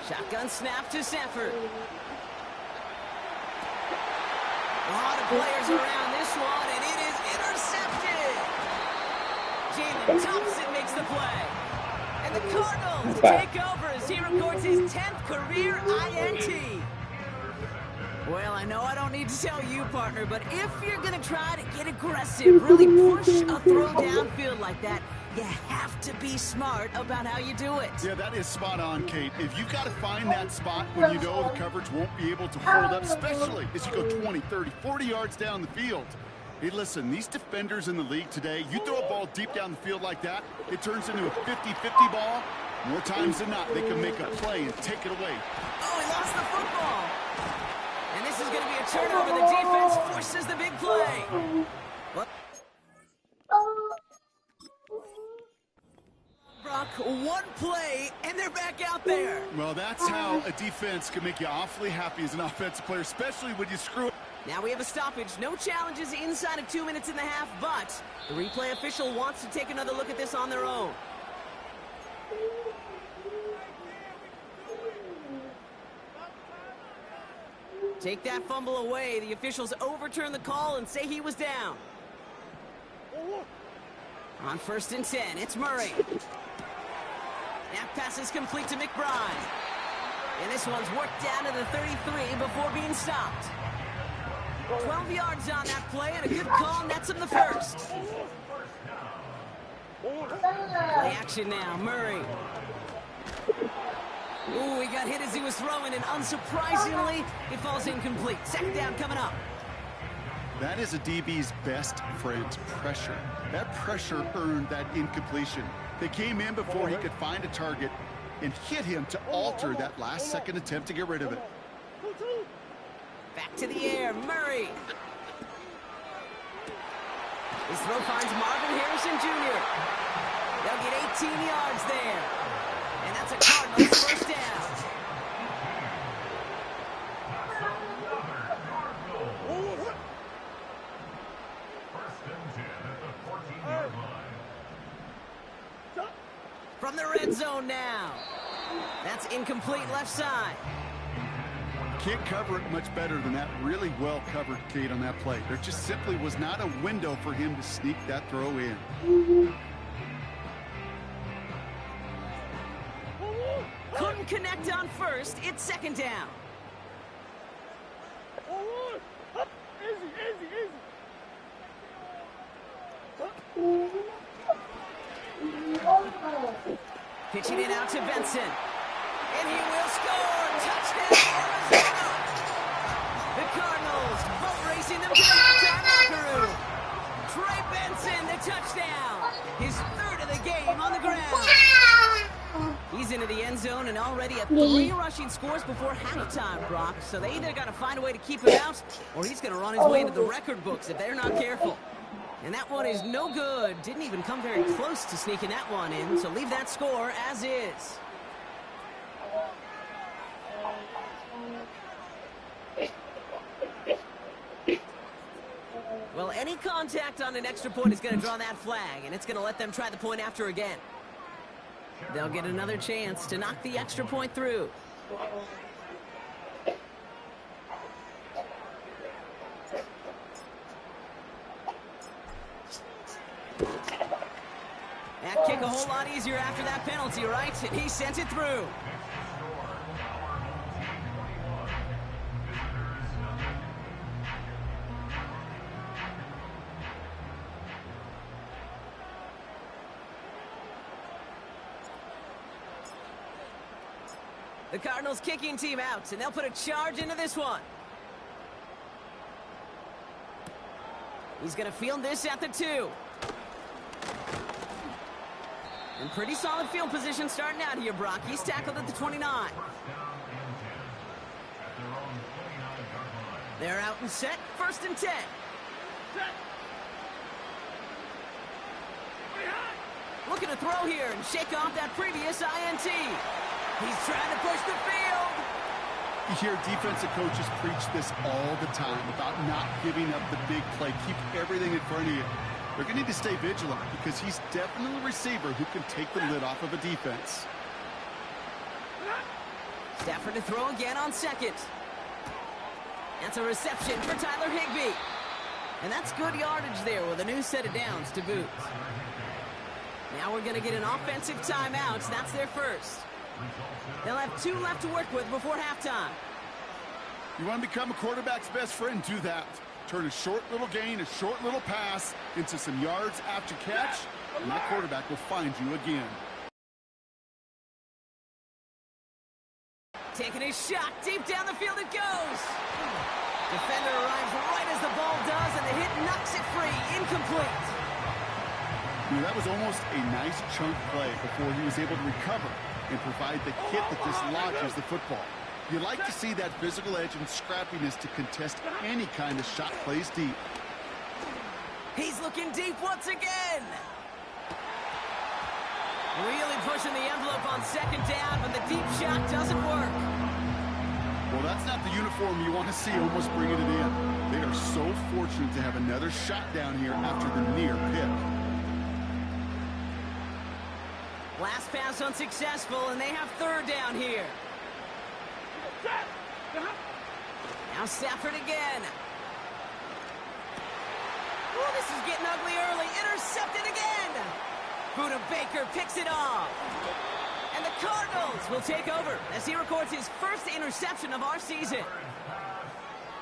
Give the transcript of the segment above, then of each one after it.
Shotgun snap to Sanford. A lot of players around this one, and it is intercepted. Jalen Thompson makes the play. And the Cardinals take over as he records his 10th career INT. Well, I know I don't need to tell you, partner, but if you're going to try to get aggressive, really push a throw downfield like that, you have to be smart about how you do it. Yeah, that is spot on, Kate. If you've got to find that spot when you know the coverage won't be able to hold up, especially as you go 20, 30, 40 yards down the field. Hey, listen, these defenders in the league today, you throw a ball deep down the field like that, it turns into a 50-50 ball. More times than not, they can make a play and take it away. Oh, he lost the football. And this is going to be a turnover. The defense forces the big play. What? Brock, one play, and they're back out there. Well, that's how a defense can make you awfully happy as an offensive player, especially when you screw it. Now we have a stoppage. No challenges inside of 2 minutes and a half, but the replay official wants to take another look at this on their own. Take that fumble away. The officials overturn the call and say he was down. On 1st and 10, it's Murray. That pass is complete to McBride. And this one's worked down to the 33 before being stopped. 12 yards on that play, and a good call nets him the first. Play action now, Murray. Ooh, he got hit as he was throwing, and unsurprisingly, it falls incomplete. 2nd down coming up. That is a DB's best friend, pressure. That pressure earned that incompletion. They came in before he could find a target and hit him to alter that last-second attempt to get rid of it. Back to the air, Murray. His throw finds Marvin Harrison Jr. They'll get 18 yards there. And that's a Cardinals 1st down. From the red zone now. That's incomplete left side. Can't cover it much better than that really well covered, Kate, on that play. There just simply was not a window for him to sneak that throw in. Couldn't connect on 1st. It's 2nd down. Pitching it out to Benson. And he will score. Touchdown, Arizona. The Cardinals boat racing them to the halftime locker room. Trey Benson, the touchdown. His 3rd of the game on the ground. He's into the end zone and already at 3 rushing scores before halftime, Brock. So they either got to find a way to keep him out, or he's going to run his way into the record books if they're not careful. And that one is no good. Didn't even come very close to sneaking that one in, so leave that score as is. Well, any contact on an extra point is going to draw that flag, and it's going to let them try the point after again. They'll get another chance to knock the extra point through. That kick a whole lot easier after that penalty, right? And he sent it through. The Cardinals kicking team out, and they'll put a charge into this one. He's going to field this at the 2. And pretty solid field position starting out here, Brock. He's tackled at the 29. They're out and set. 1st and 10. Looking to throw here and shake off that previous INT. He's trying to push the field. You hear defensive coaches preach this all the time about not giving up the big play. Keep everything in front of you. They're going to need to stay vigilant because he's definitely a receiver who can take the lid off of a defense. Stafford to throw again on second. That's a reception for Tyler Higbee. And that's good yardage there with a new set of downs to boot. Now we're going to get an offensive timeout. That's their first. They'll have 2 left to work with before halftime. You want to become a quarterback's best friend, do that. Turn a short little gain, a short little pass into some yards after catch, and that quarterback will find you again. Taking his shot, deep down the field it goes. Defender arrives right as the ball does, and the hit knocks it free, incomplete. That was almost a nice chunk play before he was able to recover and provide the hit that dislodges the football. You like to see that physical edge and scrappiness to contest any kind of shot plays deep. He's looking deep once again. Really pushing the envelope on second down, but the deep shot doesn't work. Well, that's not the uniform you want to see almost bringing it in. They are so fortunate to have another shot down here after the near pick. Last pass unsuccessful, and they have third down here. Now Stafford again. Oh, this is getting ugly early. Intercepted again. Buda Baker picks it off. And the Cardinals will take over as he records his first interception of our season.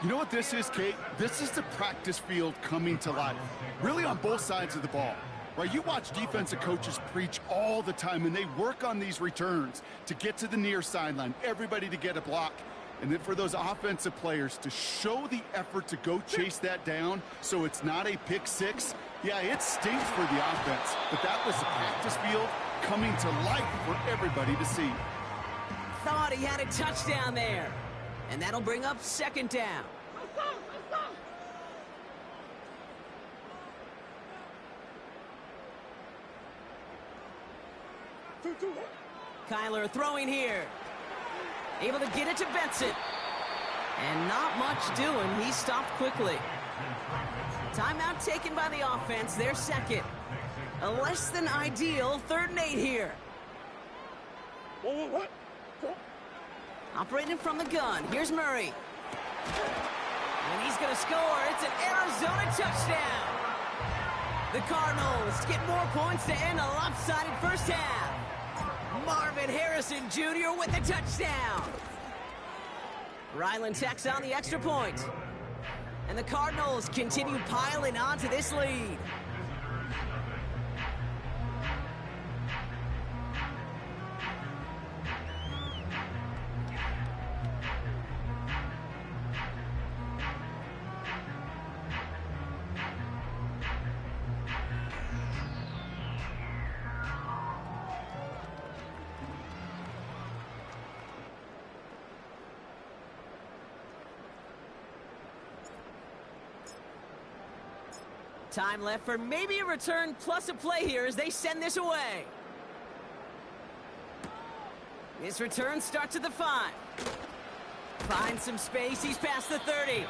You know what this is, Kate? This is the practice field coming to life. Really on both sides of the ball. Right, you watch defensive coaches preach all the time, and they work on these returns to get to the near sideline, everybody to get a block. And then for those offensive players to show the effort to go chase that down so it's not a pick six, yeah, it stinks for the offense. But that was the practice field coming to life for everybody to see. Thought he had a touchdown there. And that'll bring up second down. Kyler throwing here. Able to get it to Benson. And not much doing. He stopped quickly. Timeout taken by the offense. Their second. A less than ideal 3rd and 8 here. Operating from the gun. Here's Murray. And he's going to score. It's an Arizona touchdown. The Cardinals get more points to end a lopsided first half. Marvin Harrison Jr. with the touchdown. Ryland tacks on the extra point. And the Cardinals continue piling on to this lead. Time left for maybe a return plus a play here as they send this away. This return starts at the 5. Finds some space. He's past the 30.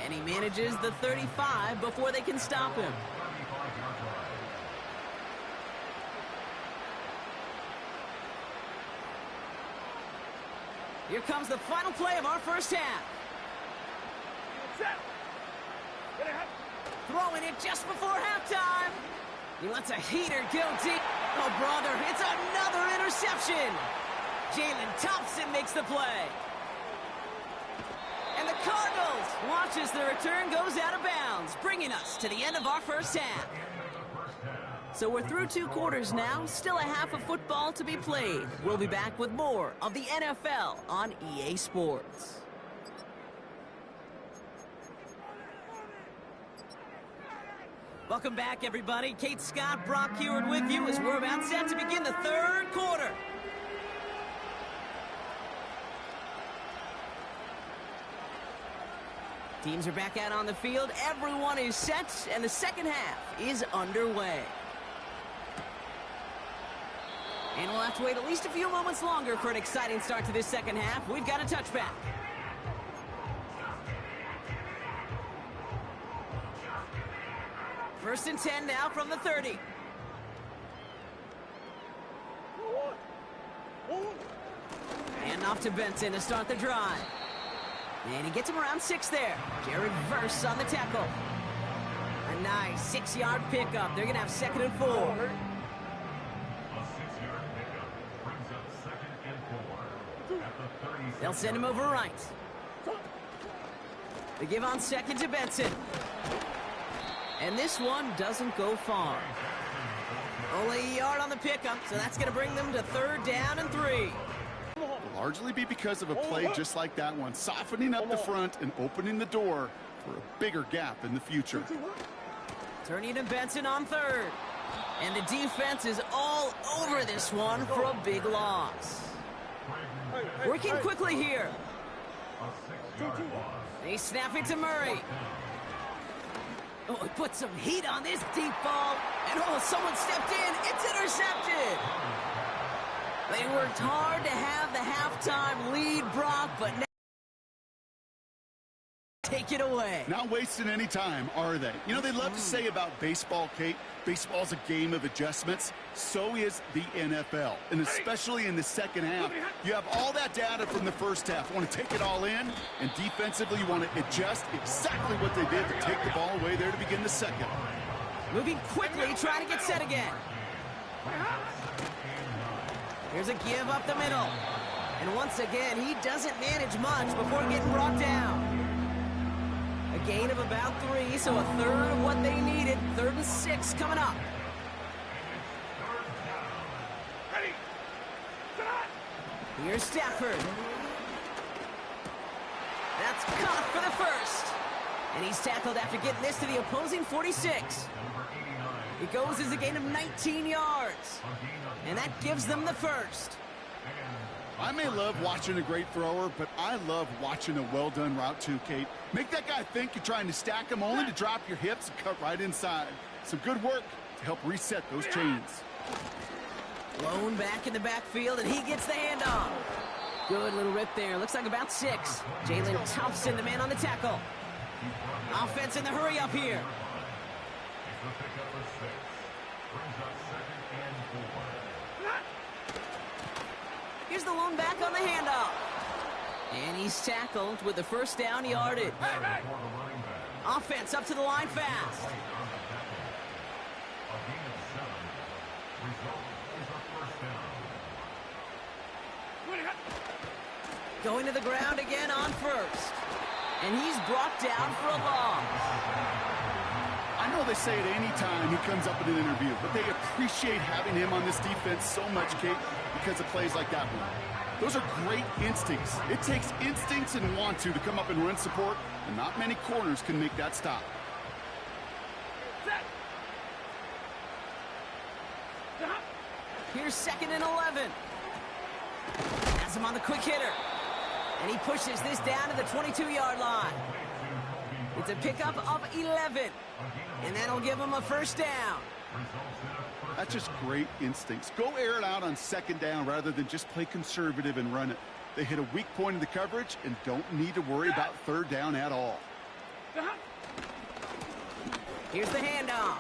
And he manages the 35 before they can stop him. Here comes the final play of our first half. Throwing it just before halftime. He lets a heater go deep. Oh, brother, it's another interception. Jalen Thompson makes the play. And the Cardinals watch as the return goes out of bounds, bringing us to the end of our first half. So we're through 2 quarters now, still a half of football to be played. We'll be back with more of the NFL on EA Sports. Welcome back, everybody. Kate Scott, Brock Heward with you as we're about set to begin the 3rd quarter. Teams are back out on the field. Everyone is set, and the second half is underway. And we'll have to wait at least a few moments longer for an exciting start to this second half. We've got a touchback. First and 10 now from the 30. And Off to Benson to start the drive. And he gets him around 6 there. Jared Verse on the tackle. A nice 6-yard pickup. They're going to have 2nd and 4. A 6-yard pickup brings up 2nd and 4 at the 36. They'll send him over right. They give on 2nd to Benson. And this one doesn't go far. Only a yard on the pickup, so that's going to bring them to 3rd down and 3. Will largely be because of a play just like that one, softening up the front and opening the door for a bigger gap in the future. Turning to Benson on 3rd. And the defense is all over this one for a big loss. Working quickly here. A 6-yard loss. They snap it to Murray. Oh, he put some heat on this deep ball. And oh, someone stepped in. It's intercepted. They worked hard to have the halftime lead, Brock, but now take it away. Not wasting any time, are they? You know, they love to say about baseball, Kate, baseball's a game of adjustments. So is the NFL. And especially in the second half, you have all that data from the first half. You want to take it all in, and defensively you want to adjust exactly what they did to take the ball away there to begin the second. Moving quickly, trying to get set again. Here's a give up the middle. And once again, he doesn't manage much before getting brought down. A gain of about 3, so a 1/3 of what they needed. 3rd and 6 coming up. Here's Stafford. That's caught for the 1st. And he's tackled after getting this to the opposing 46. It goes as a gain of 19 yards. And that gives them the 1st. I may love watching a great thrower, but I love watching a well-done route too, Kate. Make that guy think you're trying to stack him only to drop your hips and cut right inside. Some good work to help reset those chains. Blown back in the backfield, and he gets the handoff. Good little rip there. Looks like about 6. Jalen Thompson, the man on the tackle. Offense in the hurry up here. Here's the lone back on the handoff. And he's tackled with the 1st down yardage. Offense up to the line fast. Going to the ground again on 1st. And he's brought down for a loss. I know they say it any time he comes up in an interview, but they appreciate having him on this defense so much, Kate, because of plays like that one. Those are great instincts. It takes instincts and want to come up and run support, and not many corners can make that stop. Here's 2nd and 11. Has him on the quick hitter. And he pushes this down to the 22-yard line. It's a pickup of 11. And that'll give him a 1st down. That's just great instincts. Go air it out on 2nd down rather than just play conservative and run it. They hit a weak point in the coverage and don't need to worry about 3rd down at all. Here's the handoff.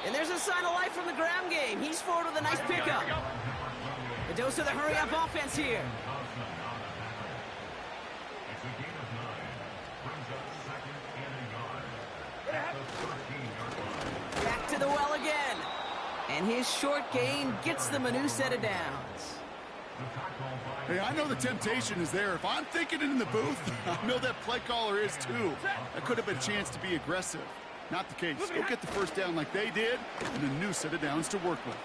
And there's a sign of life from the ground game. He's forward with a nice pickup. The dose of the hurry-up offense here. Back to the well again. And his short gain gets them a new set of downs. Hey, I know the temptation is there. If I'm thinking it in the booth, I know that play caller is too. That could have been a chance to be aggressive. Not the case. Go get the 1st down like they did, and a new set of downs to work with.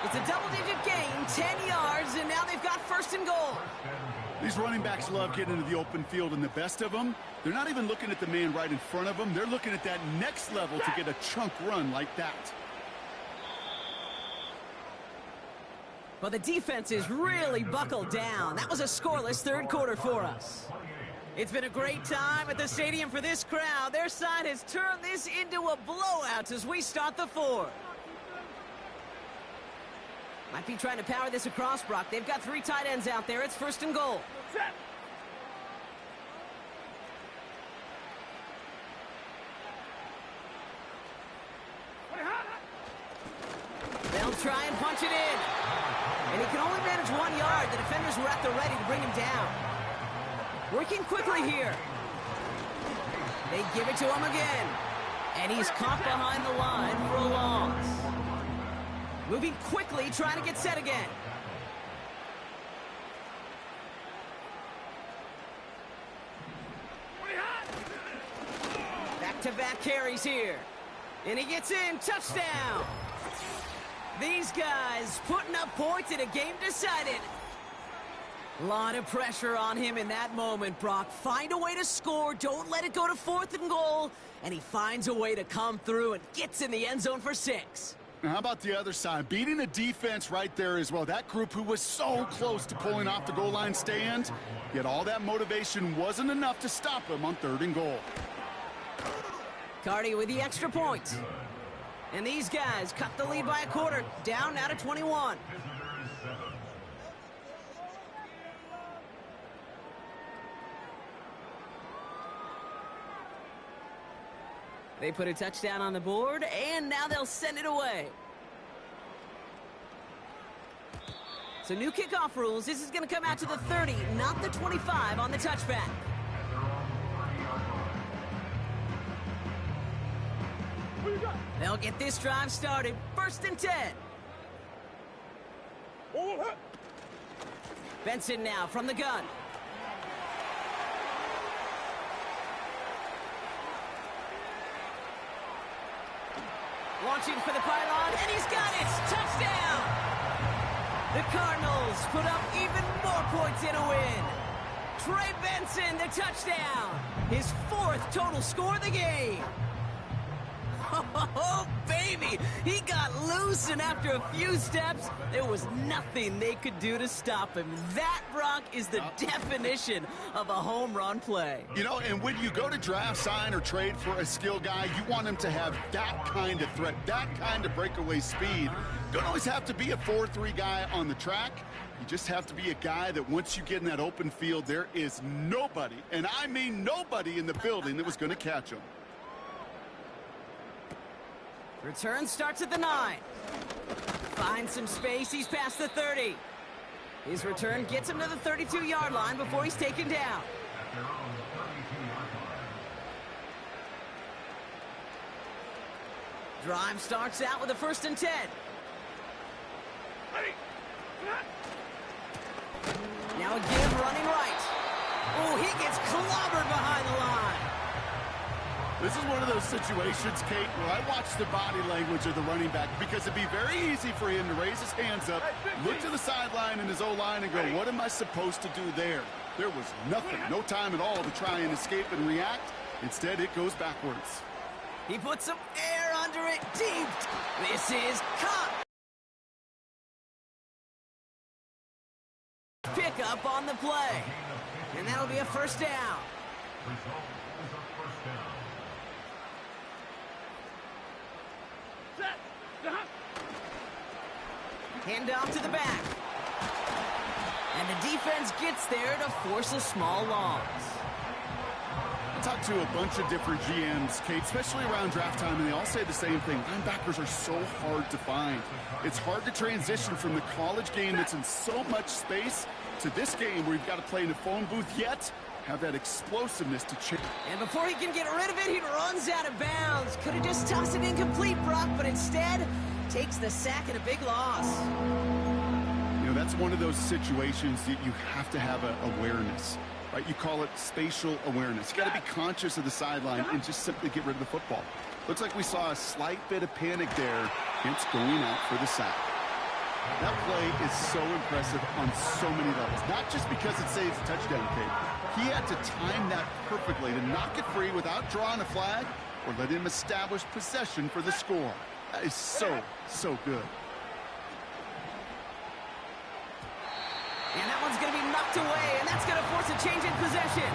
It's a double-digit gain, 10 yards, and now they've got 1st and goal. These running backs love getting into the open field, and the best of them, they're not even looking at the man right in front of them. They're looking at that next level to get a chunk run like that. Well, the defense is really buckled down. That was a scoreless 3rd quarter for us. It's been a great time at the stadium for this crowd. Their side has turned this into a blowout as we start the 4th. Might be trying to power this across, Brock. They've got 3 tight ends out there. It's 1st and goal. They'll try and punch it in. And he can only manage 1 yard. The defenders were at the ready to bring him down. Working quickly here. They give it to him again. And he's caught behind the line for a loss. Moving quickly, trying to get set again. Back-to-back carries here. And he gets in. Touchdown. These guys putting up points in a game decided. A lot of pressure on him in that moment, Brock. Find a way to score. Don't let it go to 4th and goal. And he finds a way to come through and gets in the end zone for 6. Now, how about the other side? Beating the defense right there as well. That group who was so close to pulling off the goal line stand, yet all that motivation wasn't enough to stop him on 3rd and goal. Cardi with the extra point. And these guys cut the lead by a quarter. Down now to 21. They put a touchdown on the board, and now they'll send it away. So new kickoff rules. This is going to come out to the 30, not the 25 on the touchback. They'll get this drive started. 1st and 10. Benson now from the gun. Launching for the pylon, and he's got it! Touchdown! The Cardinals put up even more points in a win. Trey Benson, the touchdown. His 4th total score of the game. Oh, baby! He got loose, and after a few steps, there was nothing they could do to stop him. That, Brock, is the definition of a home run play. You know, and when you go to draft, sign, or trade for a skill guy, you want him to have that kind of threat, that kind of breakaway speed. Don't always have to be a 4-3 guy on the track. You just have to be a guy that once you get in that open field, there is nobody, and I mean nobody in the building that was going to catch him. Return starts at the 9. Finds some space. He's past the 30. His return gets him to the 32-yard line before he's taken down. Drive starts out with a 1st and 10. Now again running right. Oh, he gets clobbered behind the line. This is one of those situations, Kate, where I watch the body language of the running back because it'd be very easy for him to raise his hands up, look to the sideline in his O-line and go, what am I supposed to do there? There was nothing, no time at all to try and escape and react. Instead, it goes backwards. He puts some air under it deep. This is caught. Pick up on the play. And that'll be a 1st down. Hand off to the back. And the defense gets there to force a small loss. I talked to a bunch of different GMs, Kate, especially around draft time, and they all say the same thing. Linebackers are so hard to find. It's hard to transition from the college game that's in so much space to this game where you've got to play in a phone booth, yet have that explosiveness to change. And before he can get rid of it, he runs out of bounds. Could have just tossed it incomplete, Brock, but instead takes the sack and a big loss. You know, that's one of those situations that you have to have awareness, right? You call it spatial awareness. You got to be conscious of the sideline and just simply get rid of the football. Looks like we saw a slight bit of panic there, hence going out for the sack. That play is so impressive on so many levels, not just because it saves a touchdown, Kate. He had to time that perfectly to knock it free without drawing a flag or let him establish possession for the score. That is so, so good. And that one's going to be knocked away, and that's going to force a change in possession.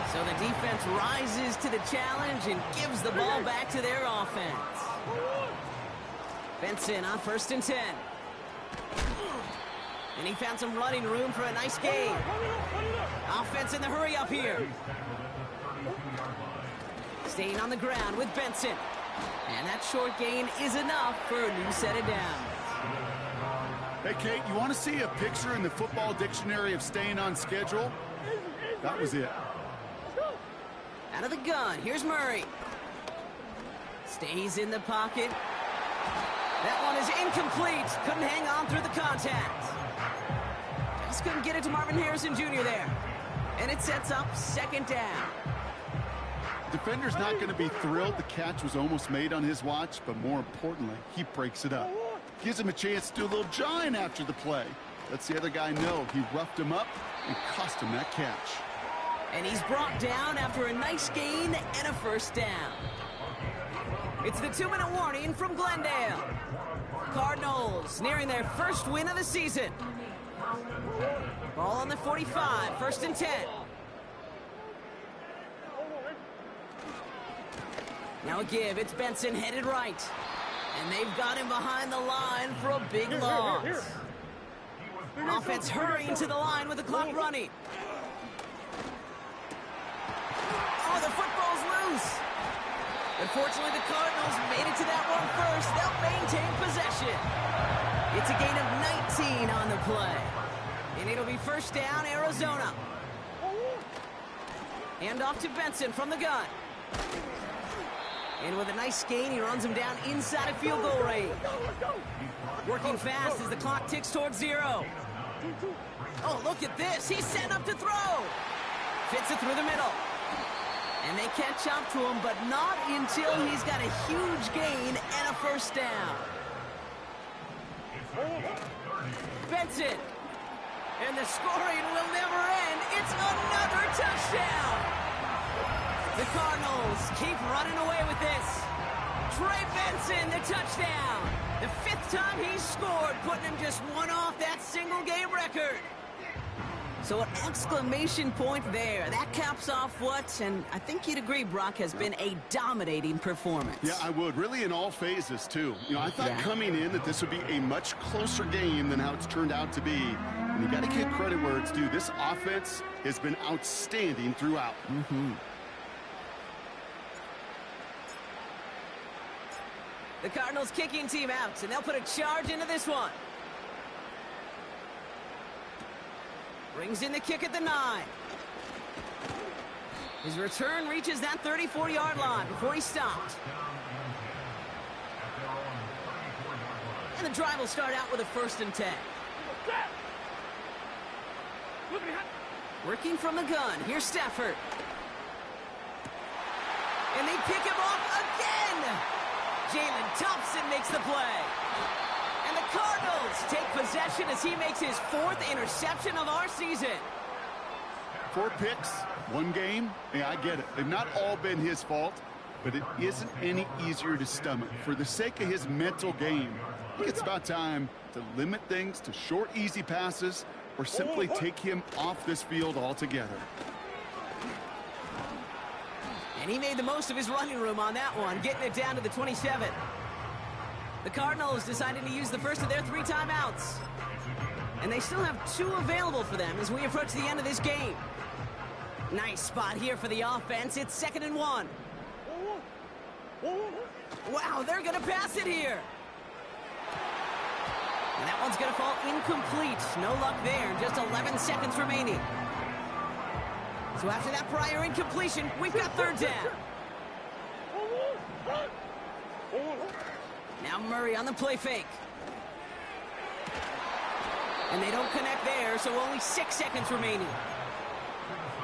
So the defense rises to the challenge and gives the ball back to their offense. Benson on 1st and 10. And he found some running room for a nice gain. Offense in the hurry up here. Staying on the ground with Benson. And that short gain is enough for a new set of downs. Hey, Kate, you want to see a picture in the football dictionary of staying on schedule? That was it. Out of the gun, here's Murray. Stays in the pocket. That one is incomplete. Couldn't hang on through the contact. Just couldn't get it to Marvin Harrison Jr. there. And it sets up second down. Defender's not going to be thrilled the catch was almost made on his watch, but more importantly, he breaks it up. Gives him a chance to do a little jawing after the play. Lets the other guy know he roughed him up and cost him that catch. And he's brought down after a nice gain and a first down. It's the 2-minute warning from Glendale. Cardinals nearing their first win of the season. Ball on the 45, 1st and 10. Now a give, it's Benson headed right. And they've got him behind the line for a big loss. Offense hurrying to the line with the clock running. Oh, the football's loose. Unfortunately, the Cardinals made it to that one first. They'll maintain possession. It's a gain of 19 on the play. And it'll be first down, Arizona. Hand off to Benson from the gun. And with a nice gain, he runs him down inside of field goal range. Working fast as the clock ticks towards 0. Oh, look at this. He's set up to throw. Fits it through the middle. And they catch up to him, but not until he's got a huge gain and a first down. Benson. And the scoring will never end. It's another touchdown. The Cardinals keep running away with this. Trey Benson, the touchdown. The 5th time he's scored, putting him just one off that single-game record. So an exclamation point there. That caps off what, and I think you'd agree, Brock, has been a dominating performance. Yeah, I would. Really in all phases, too. You know, I thought coming in that this would be a much closer game than how it's turned out to be. And you got to give credit where it's due. This offense has been outstanding throughout. The Cardinals kicking team out, and they'll put a charge into this one. Brings in the kick at the 9. His return reaches that 34-yard line before he stopped. And the drive will start out with a 1st and 10. Working from the gun, here's Stafford. And they pick him off again! Jalen Thompson makes the play. And the Cardinals take possession as he makes his 4th interception of our season. 4 picks, 1 game. Yeah, I get it. They've not all been his fault, but it isn't any easier to stomach. For the sake of his mental game, I think it's about time to limit things to short, easy passes or simply take him off this field altogether. And he made the most of his running room on that one, getting it down to the 27. The Cardinals decided to use the first of their 3 timeouts. And they still have 2 available for them as we approach the end of this game. Nice spot here for the offense. It's 2nd and 1. Wow, they're going to pass it here. And that one's going to fall incomplete. No luck there. Just 11 seconds remaining. So after that prior incompletion, we've got 3rd down. Now Murray on the play fake. And they don't connect there, so only 6 seconds remaining.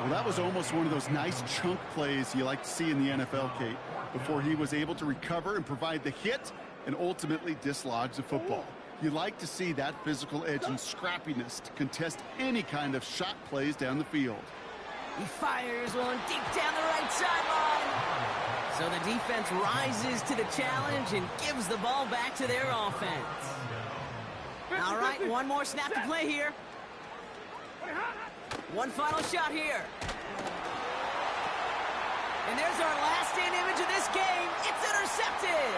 Well, that was almost one of those nice chunk plays you like to see in the NFL, Kate, before he was able to recover and provide the hit and ultimately dislodge the football. You like to see that physical edge and scrappiness to contest any kind of shot plays down the field. He fires one deep down the right sideline. So the defense rises to the challenge and gives the ball back to their offense. All right, one more snap to play here. One final shot here. And there's our last-stand image of this game. It's intercepted.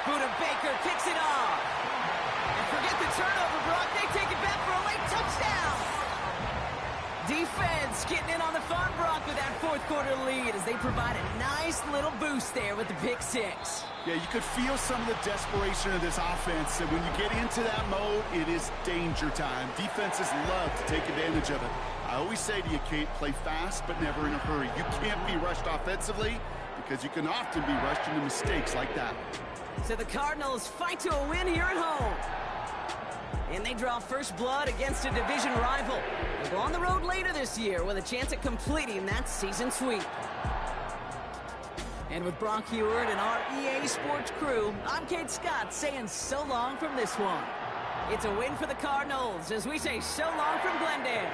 Buda Baker kicks it off. And forget the turnover, Brock. They take it back for a late touchdown. Defense getting in on the fun, Brock, with that fourth quarter lead as they provide a nice little boost there with the pick six. Yeah, you could feel some of the desperation of this offense, and when you get into that mode, it is danger time. Defenses love to take advantage of it. I always say to you, Kate, play fast but never in a hurry. You can't be rushed offensively because you can often be rushed into mistakes like that. So the Cardinals fight to a win here at home. And they draw first blood against a division rival. They'll go on the road later this year with a chance at completing that season sweep. And with Brock Heward and our EA Sports crew, I'm Kate Scott saying so long from this one. It's a win for the Cardinals as we say so long from Glendale.